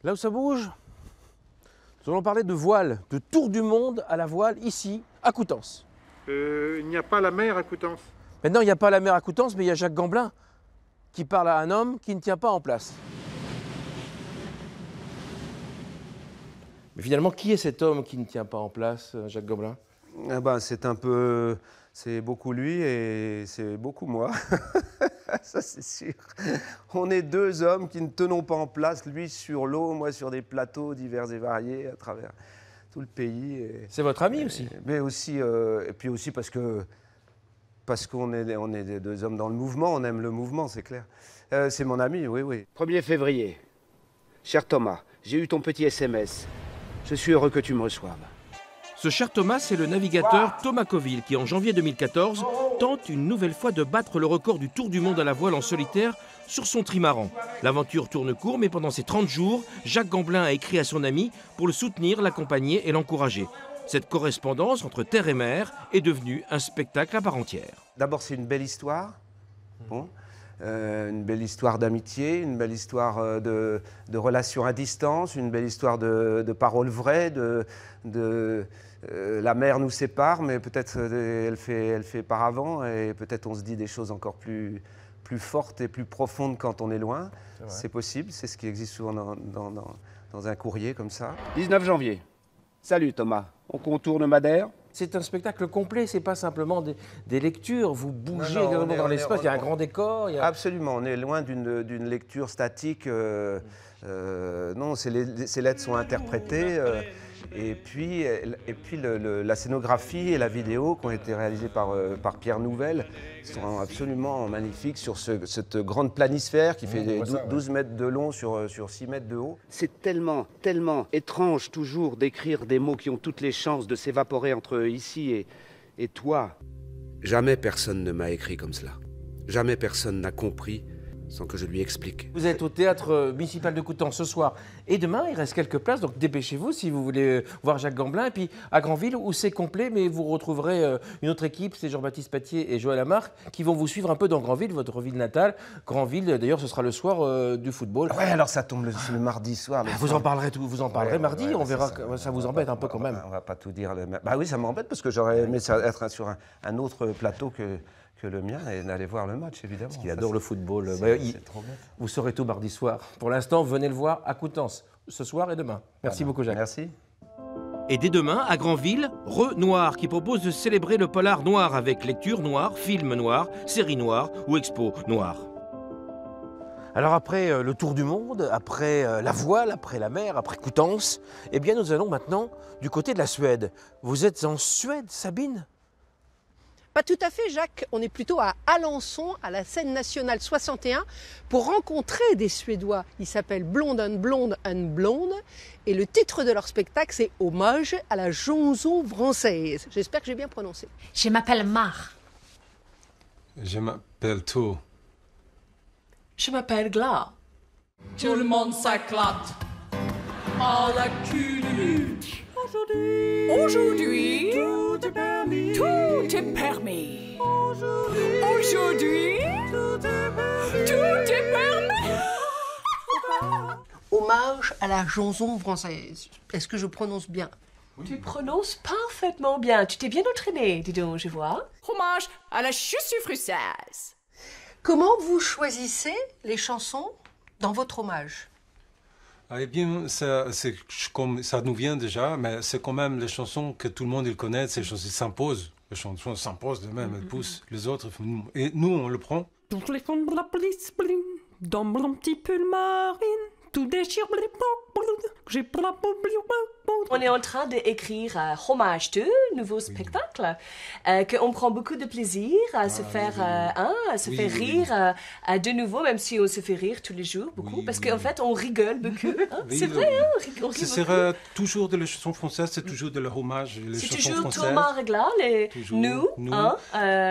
Là où ça bouge, nous allons parler de voile, de tour du monde à la voile, ici, à Coutances. Il n'y a pas la mer à Coutances. Maintenant, il n'y a pas la mer à Coutances, mais il y a Jacques Gamblin qui parle à un homme qui ne tient pas en place. Mais finalement, qui est cet homme qui ne tient pas en place, Jacques Gamblin? C'est beaucoup lui et c'est beaucoup moi. Ça, c'est sûr. On est deux hommes qui ne tenons pas en place, lui sur l'eau, moi sur des plateaux divers et variés à travers tout le pays. C'est votre ami aussi? Mais aussi, et puis aussi parce qu'on est des deux hommes dans le mouvement, on aime le mouvement, c'est clair. C'est mon ami, oui, oui. 1er février. Cher Thomas, j'ai eu ton petit SMS. Je suis heureux que tu me reçoives. Ce cher Thomas, c'est le navigateur Thomas Coville qui, en janvier 2014, tente une nouvelle fois de battre le record du tour du monde à la voile en solitaire sur son trimaran. L'aventure tourne court, mais pendant ces 30 jours, Jacques Gamblin a écrit à son ami pour le soutenir, l'accompagner et l'encourager. Cette correspondance entre terre et mer est devenue un spectacle à part entière. D'abord, c'est une belle histoire. Bon. Une belle histoire d'amitié, une belle histoire de relations à distance, une belle histoire de paroles vraies, la mer nous sépare, mais peut-être elle fait par avant, et peut-être on se dit des choses encore plus fortes et plus profondes quand on est loin. C'est possible, c'est ce qui existe souvent dans un courrier comme ça. 19 janvier. Salut Thomas, on contourne Madère. C'est un spectacle complet, c'est pas simplement des lectures, vous bougez Non, également dans l'espace, il y a un grand décor. Absolument, on est loin d'une lecture statique. Non, ces lettres sont interprétées. Et puis la scénographie et la vidéo qui ont été réalisées par Pierre Nouvel sont absolument magnifiques sur cette grande planisphère qui fait 12 mètres de long sur 6 mètres de haut. C'est tellement étrange toujours d'écrire des mots qui ont toutes les chances de s'évaporer entre ici et toi. Jamais personne ne m'a écrit comme cela. Jamais personne n'a compris sans que je lui explique. Vous êtes au théâtre municipal de Coutances ce soir et demain, il reste quelques places, donc dépêchez-vous si vous voulez voir Jacques Gamblin. Et puis à Granville, où c'est complet, mais vous retrouverez une autre équipe, c'est Jean-Baptiste Patier et Joël Lamarck, qui vont vous suivre un peu dans Granville, votre ville natale. Granville, d'ailleurs, ce sera le soir du football. Ouais, alors ça tombe le mardi soir. Vous en parlerez mardi, on verra, ça vous embête un peu quand même. On va pas tout dire. Bah oui, ça m'embête parce que j'aurais aimé être sur un autre plateau que le mien et d'aller voir le match, évidemment. Parce qu'il adore le football. C'est trop bien. Vous saurez tout mardi soir. Pour l'instant, venez le voir à Coutances, ce soir et demain. Merci beaucoup, Jacques. Merci. Et dès demain, à Granville, Renoir qui propose de célébrer le polar noir avec lecture noire, film noir, série noire ou expo noire. Alors après le tour du monde, après la voile, après la mer, après Coutances, eh bien nous allons maintenant du côté de la Suède. Vous êtes en Suède, Sabine ? Pas tout à fait, Jacques. On est plutôt à Alençon, à la scène nationale 61, pour rencontrer des Suédois. Ils s'appellent Blonde and Blonde and Blonde. Et le titre de leur spectacle, c'est Hommage à la chanson française. J'espère que j'ai bien prononcé. Je m'appelle Mar. Je m'appelle To. Je m'appelle Gla. Tout le monde s'éclate à la cululu. Aujourd'hui, tout est permis. Tout est permis. Aujourd'hui, tout est permis. Hommage à la chanson française. Est-ce que je prononce bien? Tu prononces parfaitement bien. Tu t'es bien entraîné, dis donc, je vois. Hommage à la chaussure française. Comment vous choisissez les chansons dans votre hommage? Eh bien, ça nous vient déjà, mais c'est quand même les chansons que tout le monde il connaît, ces chansons s'imposent. Les chansons s'imposent de même, elles poussent les autres. Et nous, on le prend. Tout téléphone de la police, dans mon petit pull marine, tout déchire, j'ai pas la On est en train d'écrire Hommage 2, nouveau spectacle, qu'on prend beaucoup de plaisir à se faire, rire de nouveau, même si on se fait rire tous les jours beaucoup, parce qu'en fait on rigole beaucoup. Hein? C'est vrai, on rit beaucoup. Ce sera toujours de la chanson française, c'est toujours de l'hommage. C'est toujours Thomas Regla,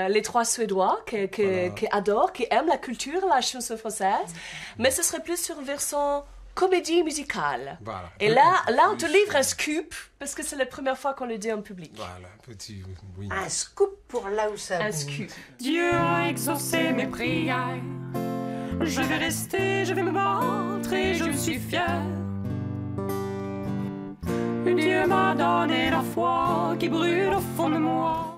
les trois Suédois qui adorent, qui aiment la culture, la chanson française, mais ce serait plus sur le versant comédie musicale. Voilà. Et là, on te livre un scoop, parce que c'est la première fois qu'on le dit en public. Voilà, petit, oui. Un scoop pour là où ça Un bouge. scoop. Dieu a exaucé mes prières. Je vais rester, je vais me battre et je suis fière Dieu m'a donné la foi qui brûle au fond de moi.